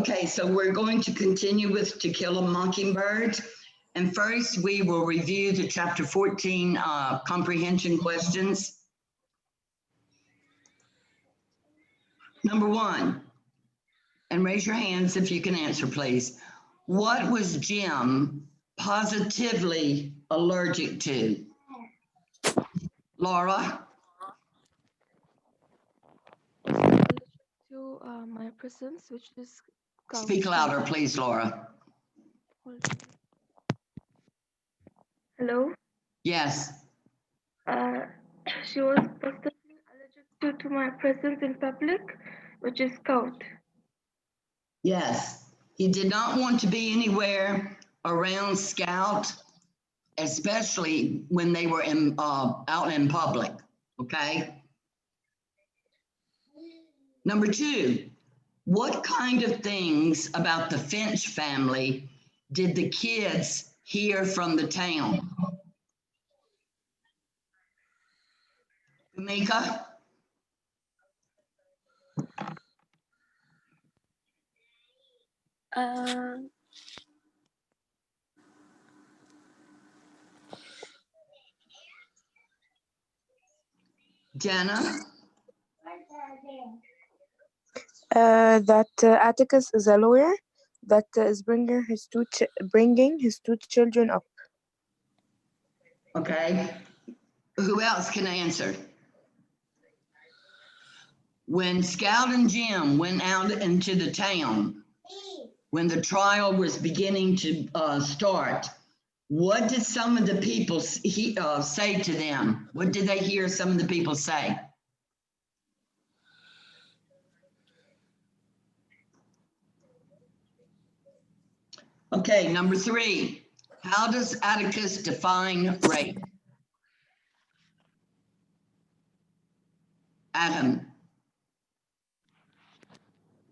Okay, so we're going to continue with To Kill a Mockingbird. And first, we will review the chapter 14 comprehension questions. Number 1, and raise your hands if you can answer, please. What was Jim positively allergic to? Laura? To my presence, which is gout. Speak louder, please, Laura. Hello? Yes. She was positively allergic to my presence in public, which is gout. Yes. He did not want to be anywhere around Scout, especially when they were out in public, okay? Number 2, what kind of things about the Finch family did the kids hear from the town? Mika? Jana? That Atticus is a lawyer that is bringing his two children up. Okay. Who else can answer? When Scout and Jim went out into the town, when the trial was beginning to start, what did some of the people say to them? What did they hear some of the people say? Okay, number 3, how does Atticus define rape? Adam.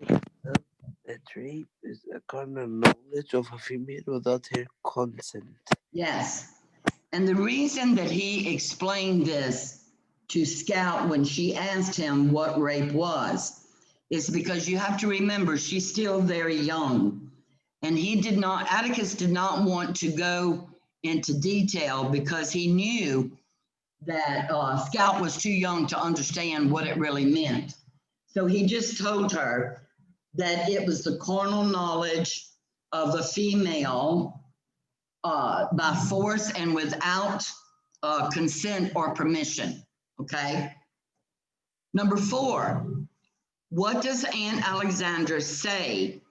That rape is a carnal knowledge of a female without her consent. Yes. And the reason that he explained this to Scout when she asked him what rape was is because you have to remember she's still very young. And Atticus did not want to go into detail because he knew that Scout was too young to understand what it really meant. So he just told her that it was the carnal knowledge of a female by force and without consent or permission, okay? Number 4, what does Aunt Alexandra say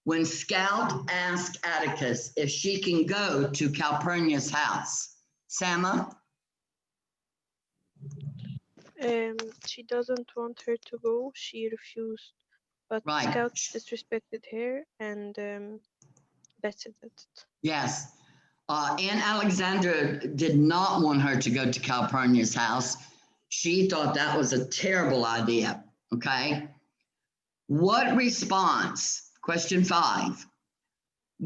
when Scout asked Atticus if she can go to Calpurnia's house? Sama? She doesn't want her to go. She refused. But Right. Scout disrespected her, and that's it. Yes. Aunt Alexandra did not want her to go to Calpurnia's house. She thought that was a terrible idea, okay? What response, question 5,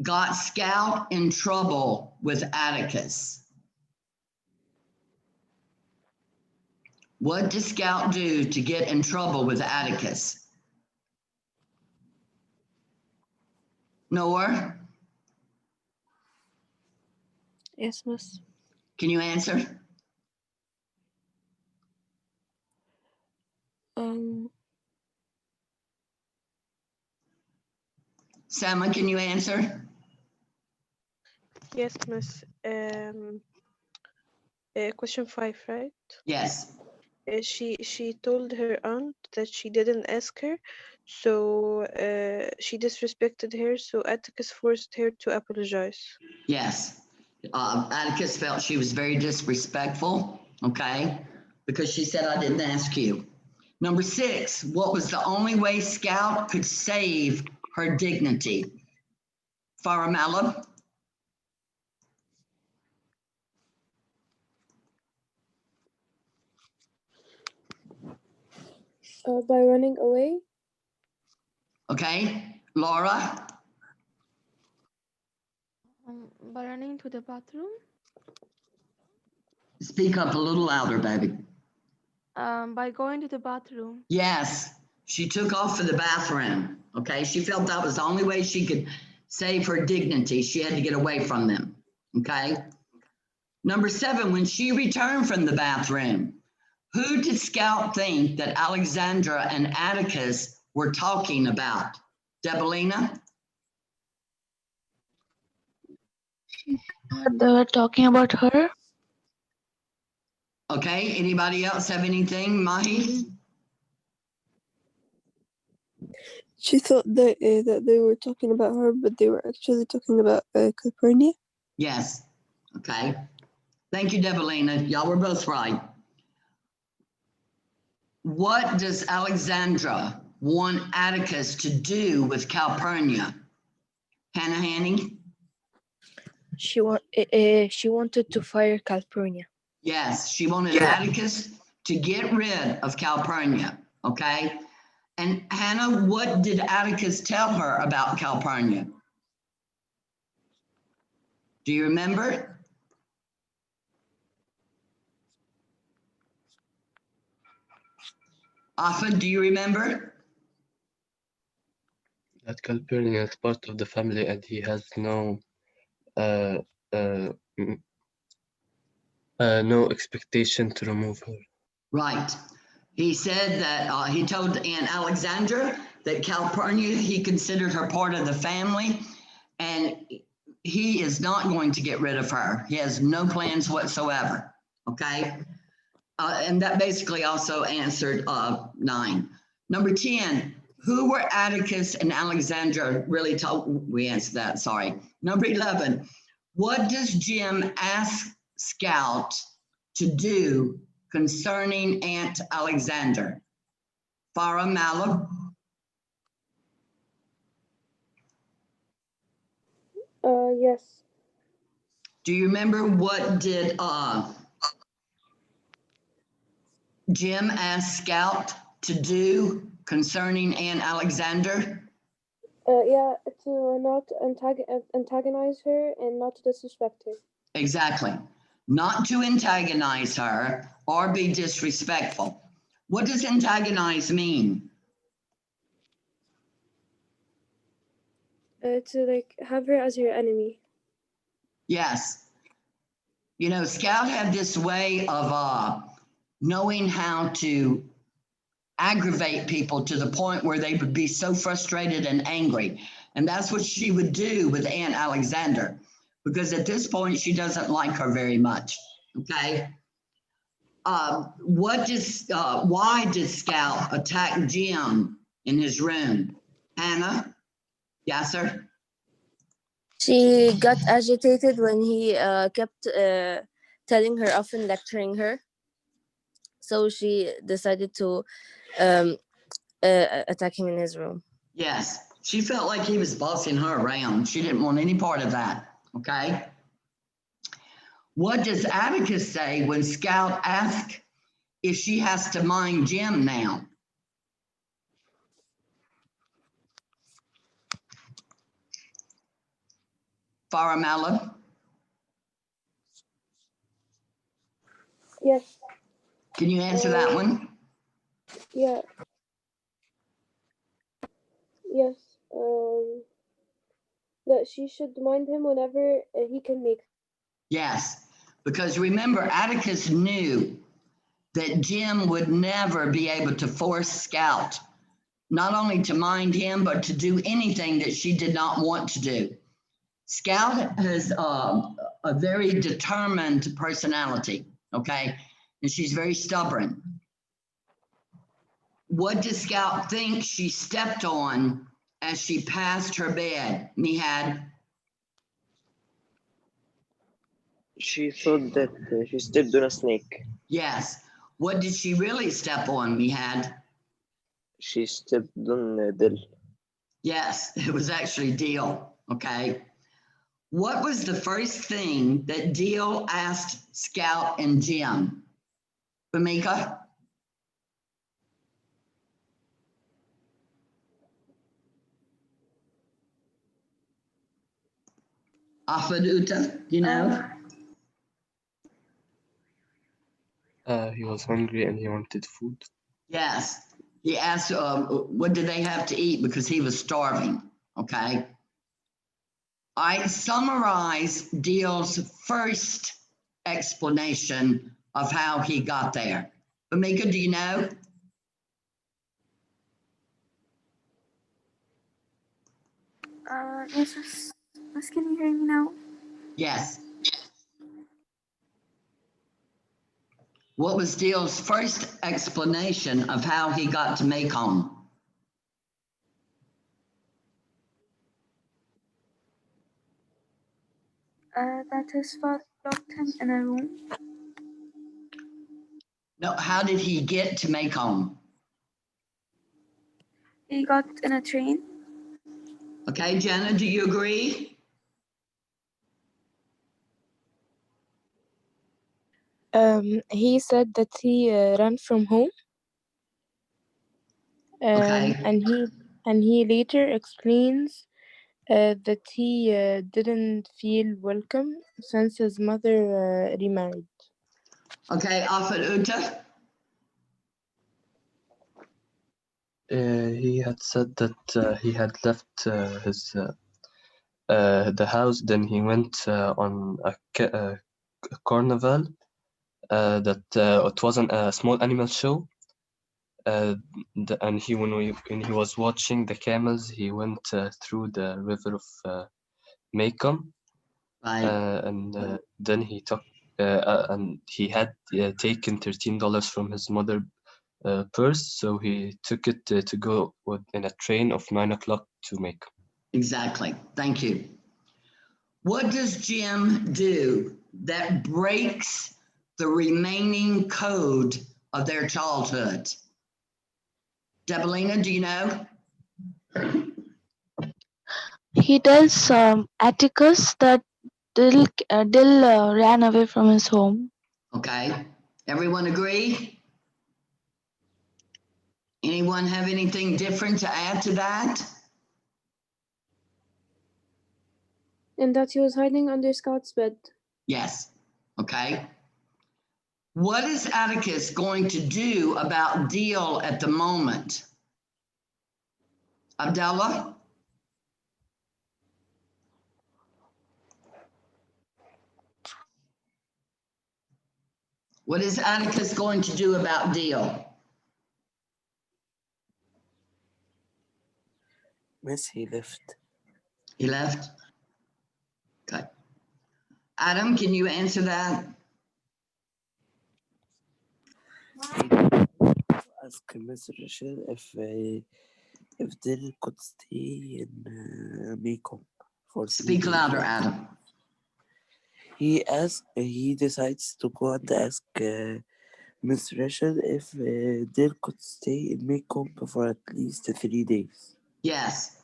got Scout in trouble with Atticus? What did Scout do to get in trouble with Atticus? Noah? Yes, miss. Can you answer? Sama, can you answer? Yes, miss. Question 5, right? Yes. She told her aunt that she didn't ask her, so she disrespected her, so Atticus forced her to apologize. Yes. Atticus felt she was very disrespectful, okay, because she said, I didn't ask you. Number 6, what was the only way Scout could save her dignity? Faramala? By running away. Okay. Laura? By running to the bathroom. Speak up a little louder, baby. By going to the bathroom. Yes. She took off for the bathroom. Okay. She felt that was the only way she could save her dignity. She had to get away from them. Okay. Number 7, when she returned from the bathroom, who did Scout think that Alexandra and Atticus were talking about? Debelina? They were talking about her. Okay. Anybody else have anything, Mahi? She thought that they were talking about her, but they were actually talking about Calpurnia. Yes. Okay. Thank you, Debelina. Y'all were both right. What does Alexandra want Atticus to do with Calpurnia? Hannah Hanning? She wanted to fire Calpurnia. Yes, she wanted Atticus to get rid of Calpurnia. Okay. And Hannah, what did Atticus tell her about Calpurnia? Do you remember? Afa, do you remember? That Calpurnia is part of the family and he has no no expectation to remove her. Right. He said that he told Aunt Alexandra that Calpurnia, he considered her part of the family, and he is not going to get rid of her. He has no plans whatsoever. Okay. And that basically also answered 9. Number 10, who were Atticus and Alexandra really told? We answered that, sorry. Number 11, what does Jim ask Scout to do concerning Aunt Alexander? Farah Malab? Yes. Do you remember what did Jim ask Scout to do concerning Aunt Alexander? Yeah, to not antagonize her and not to disrespect her. Exactly. Not to antagonize her or be disrespectful. What does antagonize mean? To like have her as your enemy. Yes. You know, Scout had this way of knowing how to aggravate people to the point where they would be so frustrated and angry. And that's what she would do with Aunt Alexander, because at this point, she doesn't like her very much. Okay. Why did Scout attack Jim in his room? Hannah? Yes, sir. She got agitated when he kept telling her off and lecturing her. So she decided to attack him in his room. Yes. She felt like he was bossing her around. She didn't want any part of that. Okay. What does Atticus say when Scout asks if she has to mind Jim now? Farah Malab? Yes. Can you answer that one? Yeah. Yes. That she should mind him whenever he can make. Yes. Because remember, Atticus knew that Jim would never be able to force Scout not only to mind him, but to do anything that she did not want to do. Scout has a very determined personality, okay? And she's very stubborn. What does Scout think she stepped on as she passed her bed, Mihad? She thought that she stepped on a snake. Yes. What did she really step on, Mihad? She stepped on Dill. Yes, it was actually Deal, okay? What was the first thing that Deal asked Scout and Jim? Bamika? Afaduta, you know? He was hungry and he wanted food. Yes. He asked, what did they have to eat because he was starving, okay? I summarize Deal's first explanation of how he got there. Amika, do you know? Yes, miss, can you hear me now? Yes. What was Deal's first explanation of how he got to Macomb? That his father locked him in a room. No, how did he get to Macomb? He got in a train. Okay, Jenna, do you agree? He said that he ran from home. Okay. And he later explains that he didn't feel welcome since his mother remarried. Okay, Afet Uta? He had said that he had left the house, then he went on a carnival that it wasn't a small animal show. And when he was watching the camels, he went through the river of Mekong, Right. and then he took and he had taken $13 from his mother purse, so he took it to go in a train of 9 o'clock to Mekong. Exactly. Thank you. What does Jim do that breaks the remaining code of their childhood? Debelina, do you know? He tells Atticus that Dill ran away from his home. Okay. Everyone agree? Anyone have anything different to add to that? And that he was hiding under Scout's bed. Yes. Okay. What is Atticus going to do about Deal at the moment? Abdallah? What is Atticus going to do about Deal? Miss, he left. He left? Okay. Adam, can you answer that? Ask Miss Rachel if Dill could stay in Mekong for 3 Speak days. louder, Adam. He decides to go and ask Miss Rachel if Dill could stay in Mekong for at least 3 days. Yes.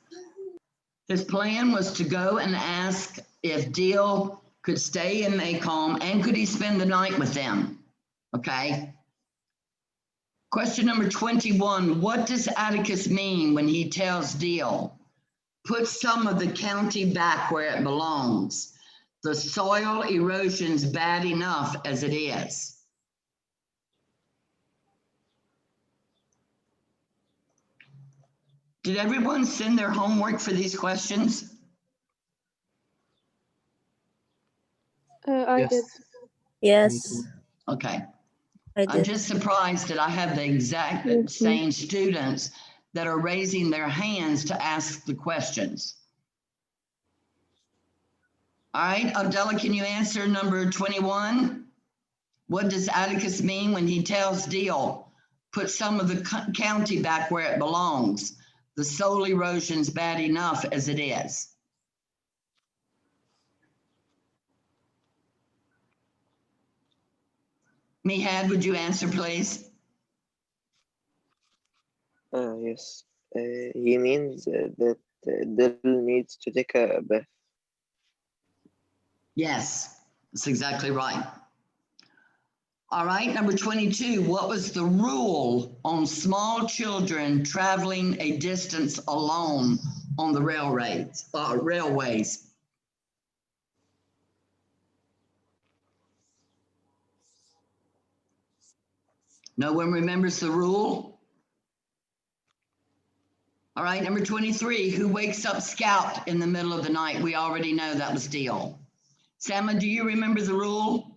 His plan was to go and ask if Deal could stay in Macomb and could he spend the night with them? Okay. Question number 21. What does Atticus mean when he tells Deal, put some of the county back where it belongs? The soil erosion's bad enough as it is. Did everyone send their homework for these questions? I Yes. did. Yes, Okay. I I'm did. just surprised that I have the exact same students that are raising their hands to ask the questions. All right, Abdullah, can you answer number 21? What does Atticus mean when he tells Deal, put some of the county back where it belongs? The soil erosion's bad enough as it is. Mihad, would you answer, please? Yes. He means that Dill needs to take a bath. Yes, that's exactly right. All right, number 22, what was the rule on small children traveling a distance alone on the railways? No one remembers the rule? All right, number 23, who wakes up Scout in the middle of the night? We already know that was Deal. Sama, do you remember the rule?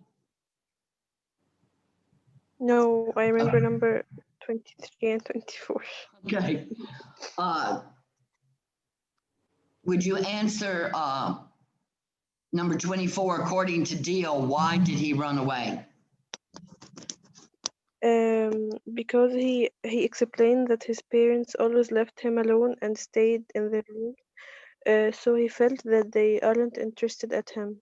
No, I remember number 23 and 24. Okay. Would you answer number 24, according to Deal, why did he run away? Because he explained that his parents always left him alone and stayed in their room. So he felt that they aren't interested at him.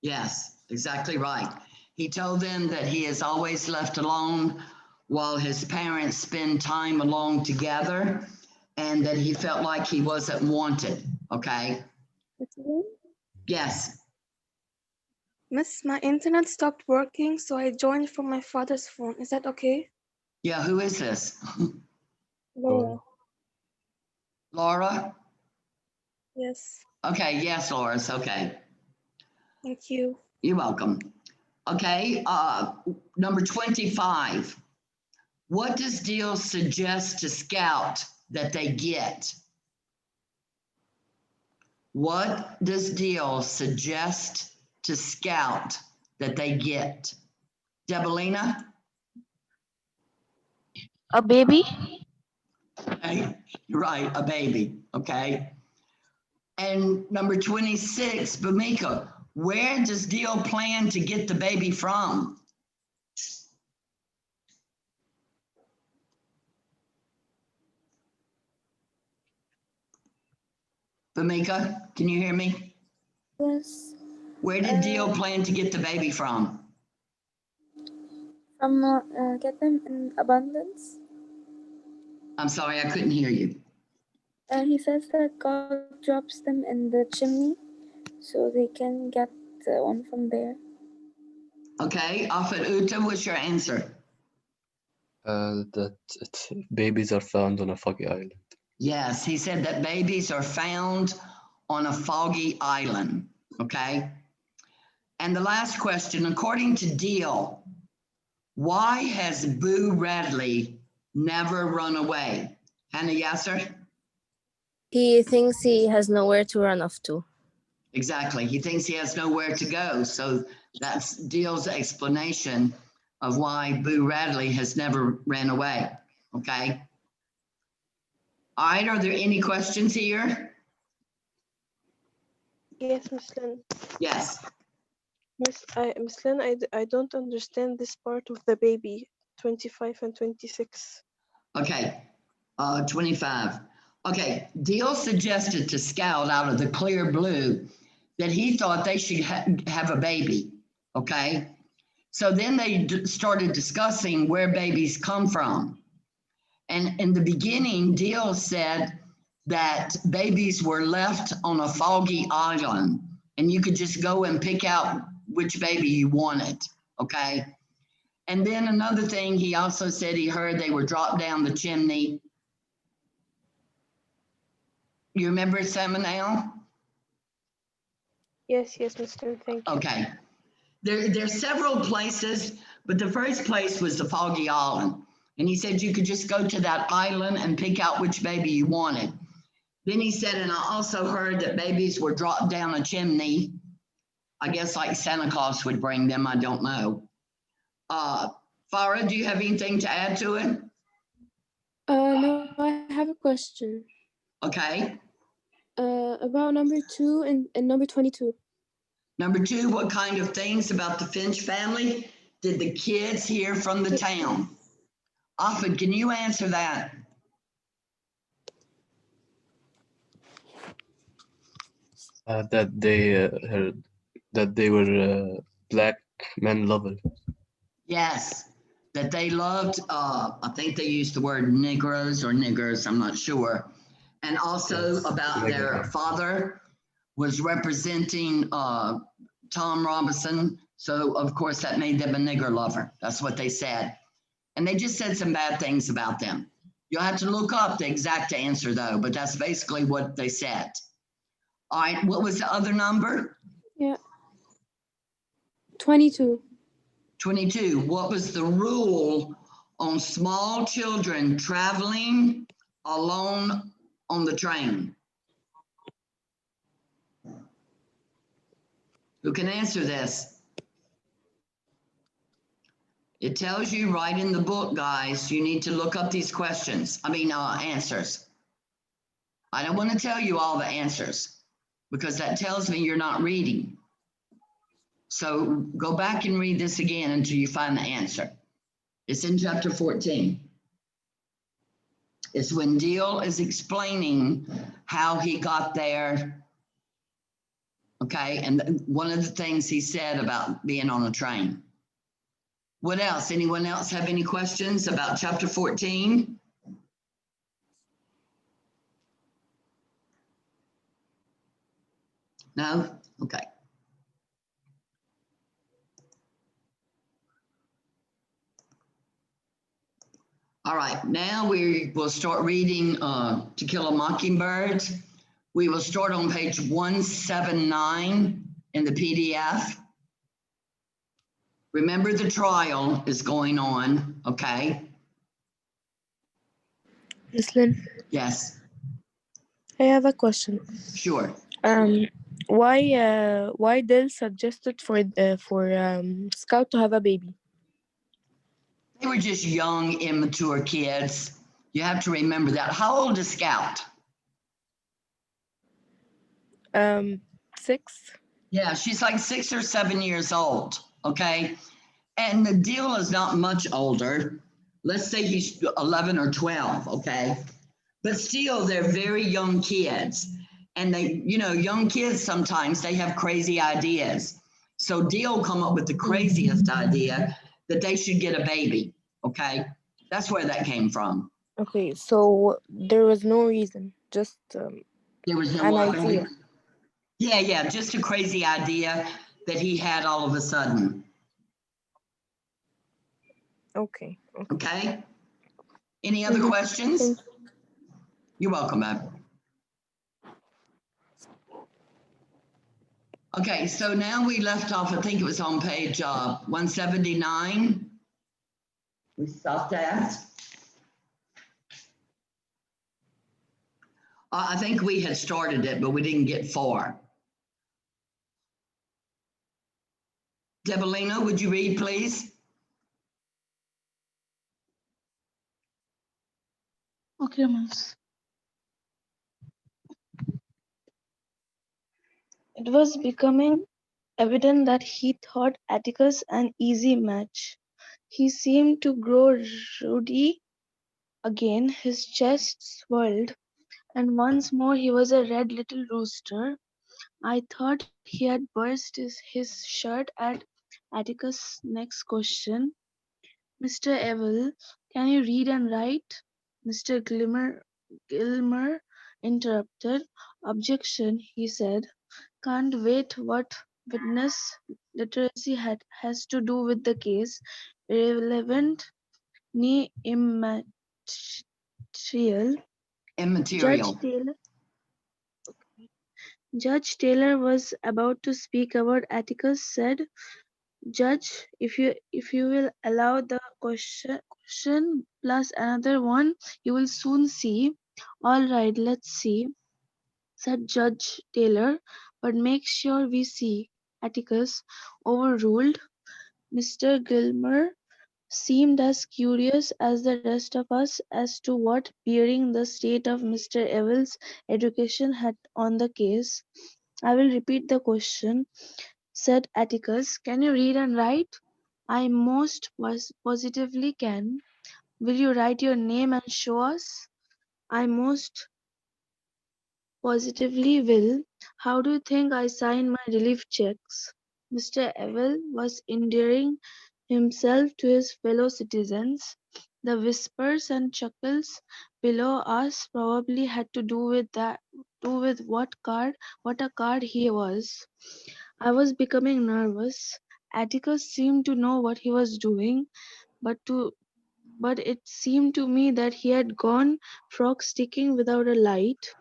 Yes, exactly right. He told them that he is always left alone while his parents spend time alone together, and that he felt like he wasn't wanted. Okay. Yes. Miss, my internet stopped working, so I joined from my father's phone. Is that okay? Yeah, who is this? Laura. Laura? Yes. Okay, yes, Laura, it's okay. Thank you. You're welcome. Okay, number 25. What does Deal suggest to Scout that they get? What does Deal suggest to Scout that they get? Debelina? A baby? Hey, you're right, a baby, okay? And number 26, Bamika, where does Deal plan to get the baby from? Bamika, can you hear me? Yes. Where did Deal plan to get the baby from? From get them in abundance. I'm sorry, I couldn't hear you. He says that God drops them in the chimney so they can get one from there. Okay, Afid Uta, what's your answer? That babies are found on a foggy island. Yes, he said that babies are found on a foggy island, okay? And the last question, according to Deal, why has Boo Radley never run away? Hannah Yasser? He thinks he has nowhere to run off to. Exactly, he thinks he has nowhere to go. So that's Deal's explanation of why Boo Radley has never ran away, okay? All right, are there any questions here? Yes, Miss Lynn. Yes. Miss Lynn, I don't understand this part of the baby, 25 and 26. Okay, 25. Okay, Deal suggested to Scout out of the clear blue that he thought they should have a baby, okay? So then they started discussing where babies come from. And in the beginning, Deal said that babies were left on a foggy island and you could just go and pick out which baby you wanted, okay? And then another thing, he also said he heard they were dropped down the chimney. You remember Sam now? Yes, Miss Lynn, thank you. Okay. There's several places, but the first place was the foggy island. And he said you could just go to that island and pick out which baby you wanted. Then he said, and I also heard that babies were dropped down a chimney. I guess like Santa Claus would bring them, I don't know. Farah, do you have anything to add to it? No, I have a question. Okay. About number 2 and number 22. Number 2, what kind of things about the Finch family did the kids hear from the town? Afid, can you answer that? That they heard that they were black men lovers. Yes, that they loved, I think they used the word Negroes or niggers, I'm not sure. And also Yes, about their nigger. father was representing Tom Robinson. So of course that made them a nigger lover. That's what they said. And they just said some bad things about them. You'll have to look up the exact answer though, but that's basically what they said. All right, what was the other number? Yeah. 22. 22, what was the rule on small children traveling alone on the train? Who can answer this? It tells you right in the book, guys, you need to look up these questions. Answers. I don't want to tell you all the answers because that tells me you're not reading. So go back and read this again until you find the answer. It's in chapter 14. It's when Deal is explaining how he got there. Okay, and one of the things he said about being on a train. What else? Anyone else have any questions about chapter 14? No? Okay. All right, now we will start reading To Kill a Mockingbird. We will start on page 179 in the PDF. Remember, the trial is going on, okay? Miss Lynn, Yes, I have a question. sure. Why Dill suggested for Scout to have a baby? They were just young, immature kids. You have to remember that. How old is Scout? 6. Yeah, she's like 6 or 7 years old, okay? And the Deal is not much older. Let's say he's 11 or 12, okay? But still, they're very young kids. And they, young kids sometimes, they have crazy ideas. So Deal come up with the craziest idea that they should get a baby, okay? That's where that came from. Okay, so there was no reason, just There was no an what, idea. baby? Yeah, just a crazy idea that he had all of a sudden. Okay. Okay? Any other questions? You're welcome, Bob. Okay, so now we left off, I think it was on page 179. We stopped at. I think we had started it, but we didn't get far. Debolino, would you read, please? Okay, miss. It was becoming evident that he thought Atticus an easy match. He seemed to grow ruddy again, his chest swelled, and once more he was a red little rooster. I thought he had burst his shirt at Atticus' next question. Mr. Evil, can you read and write? Mr. Gilmer interrupted. Objection, he said. Can't wait what witness literacy has to do with the case. Irrelevant, ni immaterial. Immaterial. Judge Taylor was about to speak. About Atticus said, Judge, if you will allow the question plus another one, you will soon see. All right, let's see, said Judge Taylor, but make sure we see. Atticus overruled. Mr. Gilmer seemed as curious as the rest of us as to what bearing the state of Mr. Evil's education had on the case. I will repeat the question, said Atticus. Can you read and write? I most positively can. Will you write your name and show us? I most positively will. How do you think I sign my relief checks? Mr. Evil was endearing himself to his fellow citizens. The whispers and chuckles below us probably had to do with what a card he was. I was becoming nervous. Atticus seemed to know what he was doing, but it seemed to me that he had gone frog sticking without a light.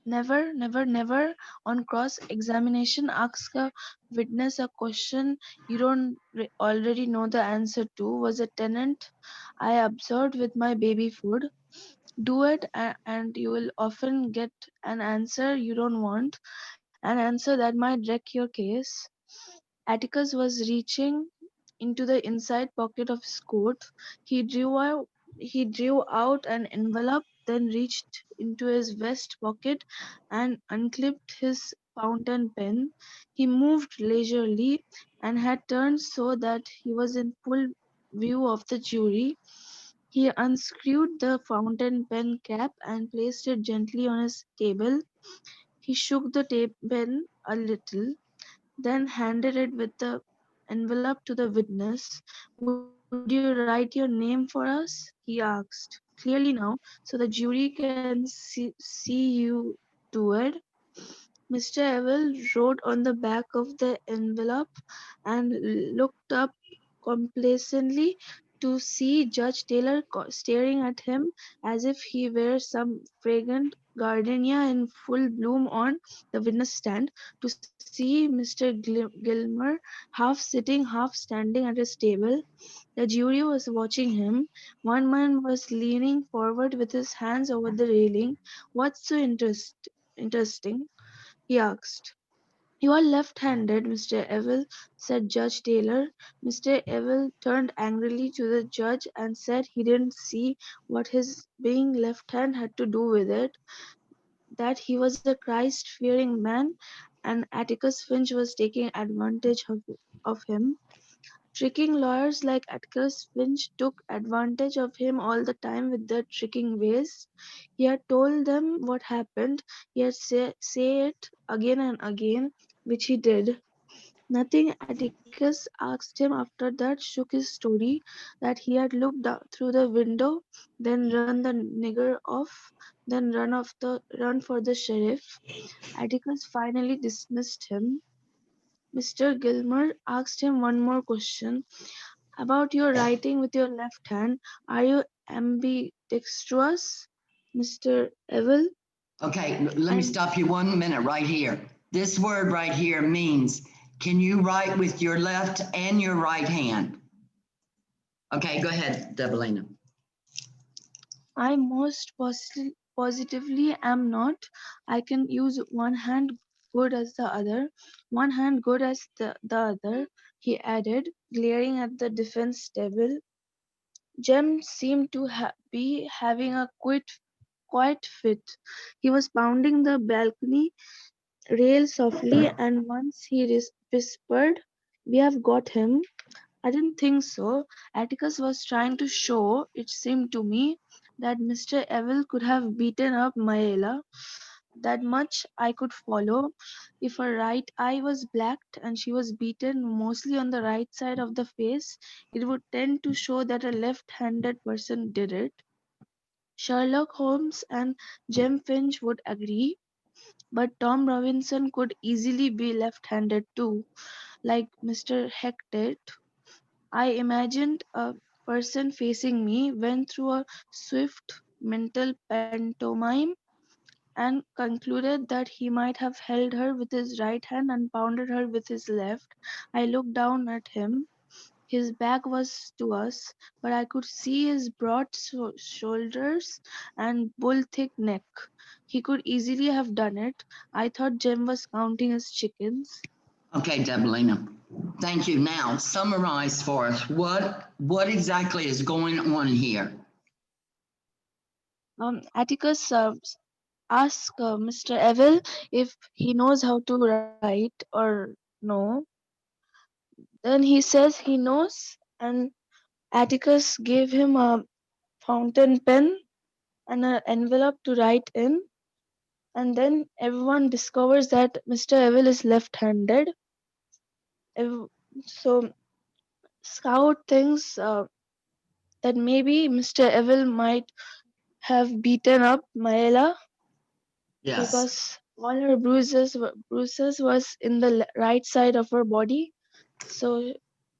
Never on cross-examination ask a witness a question you don't already know the answer to, was a tenant I observed with my baby food. Do it, and you will often get an answer you don't want, an answer that might wreck your case. Atticus was reaching into the inside pocket of his coat. He drew out an envelope, then reached into his vest pocket and unclipped his fountain pen. He moved leisurely and had turned so that he was in full view of the jury. He unscrewed the fountain pen cap and placed it gently on his table. He shook the pen a little, then handed it with the envelope to the witness. "Would you write your name for us?" he asked, clearly now, so the jury can see you do it. Mr. Evil wrote on the back of the envelope and looked up complacently to see Judge Taylor staring at him as if he were some fragrant gardenia in full bloom on the witness stand, to see Mr. Gilmer half sitting, half standing at his table. The jury was watching him. One man was leaning forward with his hands over the railing. "What's so interesting?" he asked. "You are left-handed, Mr. Evil," said Judge Taylor. Mr. Evil turned angrily to the judge and said he didn't see what his being left-handed had to do with it, that he was a Christ-fearing man, and Atticus Finch was taking advantage of him. Tricking lawyers like Atticus Finch took advantage of him all the time with their tricking ways. He had told them what happened. He had say it again and again, which he did. Nothing. Atticus asked him after that shook his story that he had looked out through the window, then run the nigger off, then run for the sheriff. Atticus finally dismissed him. Mr. Gilmer asked him one more question. "About your writing with your left hand, are you ambidextrous, Mr. Evil?" Okay, let me And stop you 1 minute right here. This word right here means, can you write with your left and your right hand? Okay, go ahead, Debalina. "I most positively am not. I can use one hand good as the other, one hand good as the other," he added, glaring at the defense table. Jem seemed to be having a quiet fit. He was pounding the balcony rail softly, and once he whispered, "We have got him." I didn't think so. Atticus was trying to show, it seemed to me, that Mr. Evil could have beaten up Maela. That much I could follow. If her right eye was blacked and she was beaten mostly on the right side of the face, it would tend to show that a left-handed person did it. Sherlock Holmes and Jem Finch would agree, but Tom Robinson could easily be left-handed too, like Mr. Heck did. I imagined a person facing me, went through a swift mental pantomime, and concluded that he might have held her with his right hand and pounded her with his left. I looked down at him. His back was to us, but I could see his broad shoulders and bull-thick neck. He could easily have done it. I thought Jem was counting his chickens. Okay, Debalina. Thank you. Now, summarize for us what exactly is going on here. Atticus asked Mr. Evil if he knows how to write or no. Then he says he knows, and Atticus gave him a fountain pen and an envelope to write in. And then everyone discovers that Mr. Evil is left-handed. Ev- So Scout thinks that maybe Mr. Evil might have beaten up Maela Yes, because all her bruises was in the right side of her body. So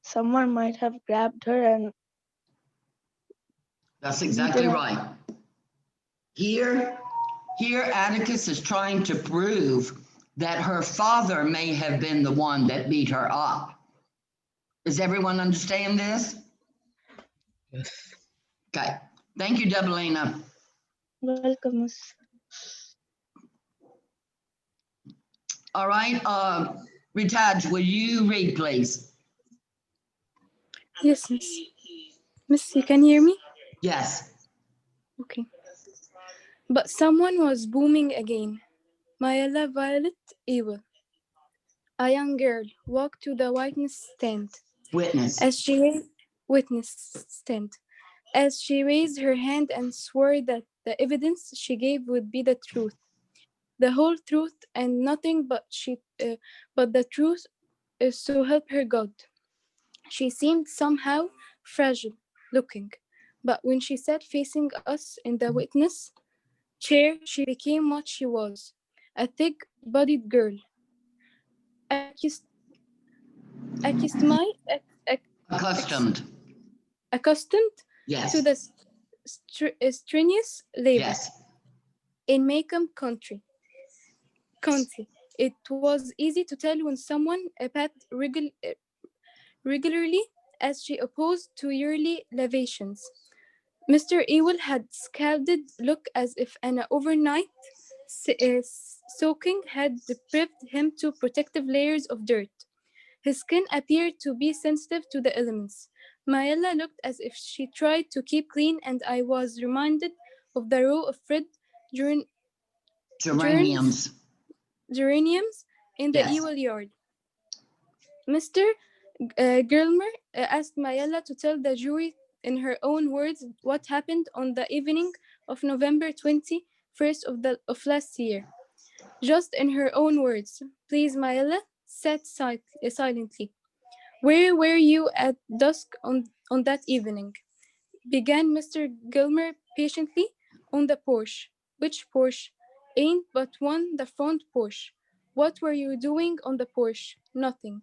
someone might have grabbed her and that's beaten exactly her. right. Here, here Atticus is trying to prove that her father may have been the one that beat her up. Does everyone understand this? Yes. Okay. Thank you, Debalina. Welcome, Miss. All right, Ritaj, will you read, please? Yes, Miss. Miss, you can hear me? Yes. Okay. But someone was booming again. Mayala Violet Ewell, a young girl, walked to the witness stand. Witness. Witness stand. As she raised her hand and swore that the evidence she gave would be the truth, the whole truth, and nothing but the truth, so help her God. She seemed somehow fragile looking, but when she sat facing us in the witness chair, she became what she was, a thick-bodied girl, accus- accustomed, Accustomed. accustomed Yes. to the strenuous labor Yes. in Macomb County. It was easy to tell when someone pat regularly as she opposed to yearly lavations. Mr. Ewell had scalded look as if an overnight soaking had deprived him to protective layers of dirt. His skin appeared to be sensitive to the elements. Maella looked as if she tried to keep clean, and I was reminded of the row of red geraniums Geraniums. geraniums in the Yes. Ewell yard. Mr. Gilmer asked Mayella to tell the jury in her own words what happened on the evening of November 21st of last year. Just in her own words. Please, Mayella said silently. Where were you at dusk on that evening? Began Mr. Gilmer patiently. On the porch. Which porch? Ain't but one, the front porch. What were you doing on the porch? Nothing.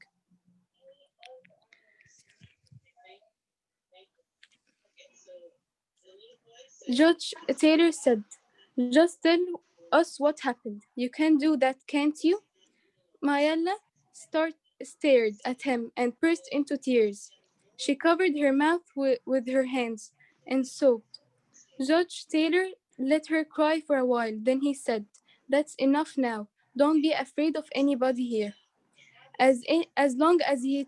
Judge Taylor said, just tell us what happened. You can do that, can't you? Mayella stared at him and burst into tears. She covered her mouth with her hands and sobbed. Judge Taylor let her cry for a while. Then he said, that's enough now. Don't be afraid of anybody here. As long as you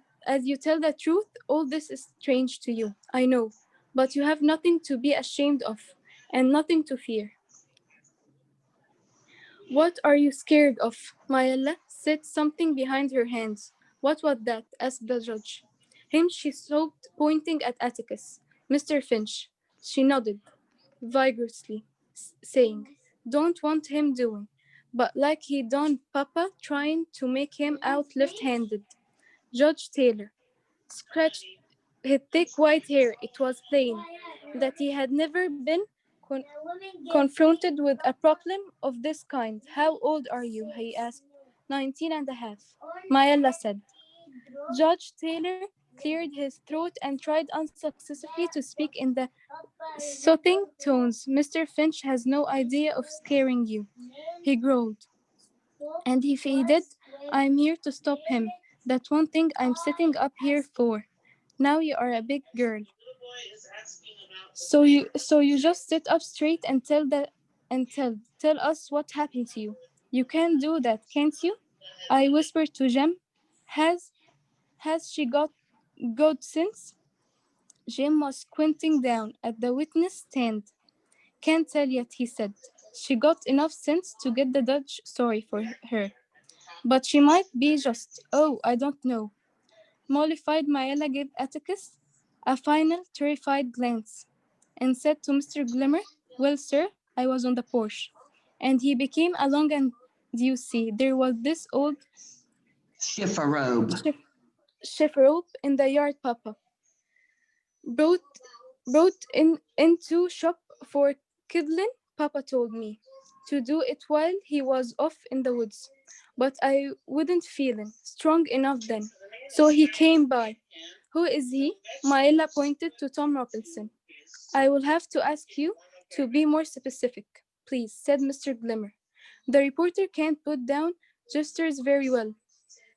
tell the truth, all this is strange to you, I know. But you have nothing to be ashamed of and nothing to fear. What are you scared of? Mayella said something behind her hands. What was that? Asked the judge. Him, she sobbed, pointing at Atticus. Mr. Finch. She nodded vigorously, saying, don't want him doing. But like he done Papa, trying to make him out left-handed. Judge Taylor scratched his thick white hair. It was plain that he had never been confronted with a problem of this kind. How old are you? He asked. 19 and a half. Mayella said. Judge Taylor cleared his throat and tried unsuccessfully to speak in the soothing tones. Mr. Finch has no idea of scaring you, he growled. And if he did, I'm here to stop him. That's one thing I'm sitting up here for. Now you are a big girl. So you just sit up straight and tell us what happened to you. You can do that, can't you? I whispered to Jem. Has she got good sense? Jim was squinting down at the witness stand. Can't tell yet, he said. She got enough sense to get the judge sorry for her. But she might be just, oh, I don't know. Mollified, Mayella gave Atticus a final terrified glance and said to Mr. Glimmer, well, sir, I was on the porch. And he became along, and you see, there was this old Chifferobe. chifferobe in the yard, Papa. Brought into shop for Kidlin, Papa told me, to do it while he was off in the woods. But I wouldn't feeling strong enough then. So he came by. Who is he? Maella pointed to Tom Robinson. I will have to ask you to be more specific, please, said Mr. Glimmer. The reporter can't put down gestures very well.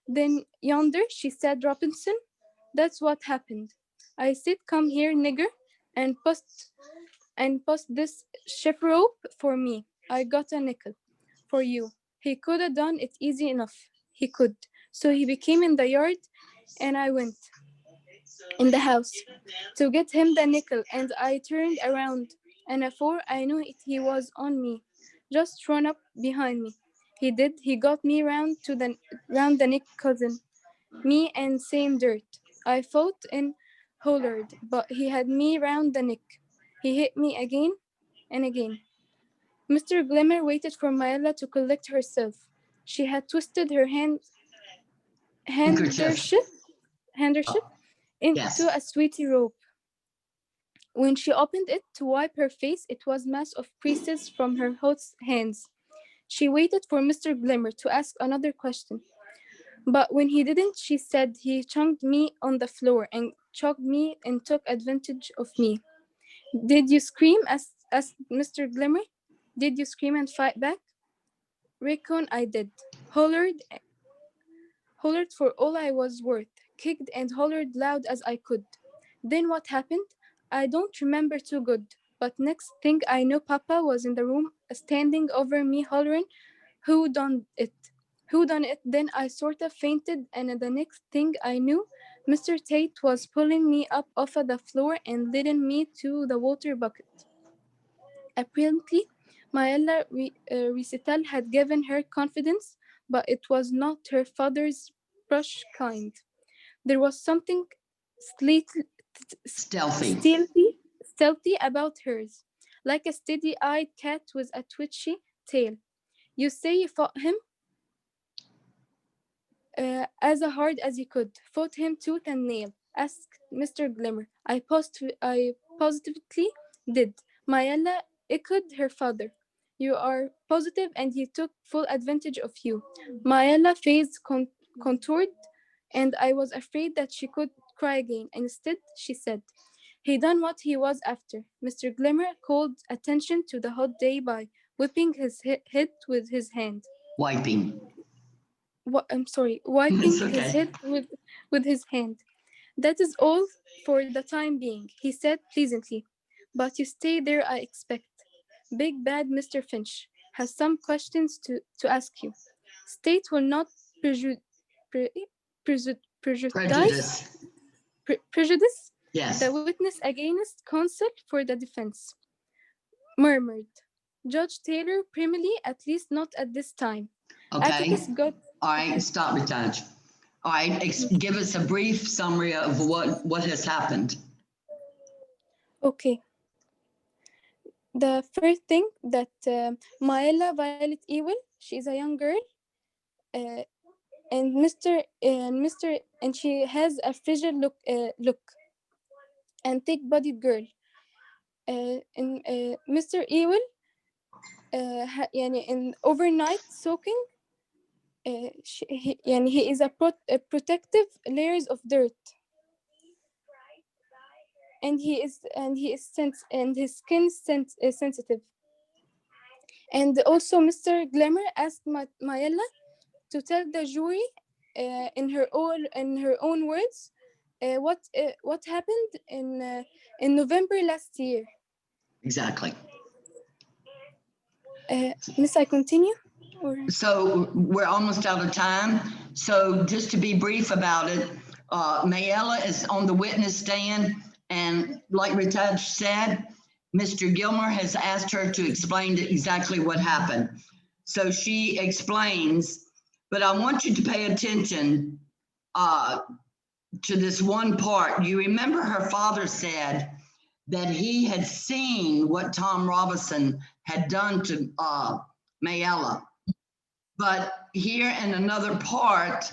Then yonder, she said Robinson. That's what happened. I said, come here, nigger, and and post this ship rope for me. I got a nickel for you. He could have done it easy enough. He could. So he became in the yard, and I went in the house to get him the nickel, and I turned around, and before I knew it, he was on me, just run up behind me. He did. He got me round the neck, cousin. Me and same dirt. I fought and hollered, but he had me round the neck. He hit me again and again. Mr. Glimmer waited for Mayella to collect herself. She had twisted her Handkerchief. handkerchief into Yes. a sweetie robe. When she opened it to wipe her face, it was mass of creases from her host's hands. She waited for Mr. Glimmer to ask another question. But when he didn't, she said he chunked me on the floor and choked me and took advantage of me. Did you scream? Asked Mr. Glimmer. Did you scream and fight back? Reckon I did. Hollered for all I was worth, kicked and hollered loud as I could. Then what happened? I don't remember too good, but next thing I know, Papa was in the room, standing over me, hollering, "Who done it? Who done it?" Then I sort of fainted, and the next thing I knew, Mr. Tate was pulling me up off of the floor and leading me to the water bucket. Apparently, Mayella recital had given her confidence, but it was not her father's brush kind. There was something stealthy about hers, like a steady-eyed cat with a twitchy tail. You say you fought him? As hard as you could. Fought him tooth and nail? Asked Mr. Glimmer. I positively did. Mayella echoed her father. You are positive, and he took full advantage of you. Mayella's face contoured, and I was afraid that she could cry again. Instead, she said, he done what he was after. Mr. Glimmer called attention to the hot day by whipping his head with his hand. Wiping. Wiping It's okay. his head with his hand. That is all for the time being, he said pleasantly. But you stay there, I expect. Big bad Mr. Finch has some questions to ask you. State will not prejudice Yes. the witness against counsel for the defense. Murmured Judge Taylor primly, at least not at this time. Okay. All right, stop it, Judge. All right, give us a brief summary of what has happened. Okay. The first thing that Mayella Violet Ewell, she is a young girl, and she has a fragile look, and thick-bodied girl. And Mr. Ewell, in overnight soaking, he is a protective layers of dirt, and his skin sensitive. And also, Mr. Glimmer asked Mayella to tell the jury, in her own words, what happened in November last year. Exactly. Miss, I continue? So we're almost out of time. So just to be brief about it, Mayella is on the witness stand, and like Ritaj said, Mr. Gilmer has asked her to explain exactly what happened. So she explains, but I want you to pay attention to this one part. You remember her father said that he had seen what Tom Robinson had done to Mayella. But here in another part,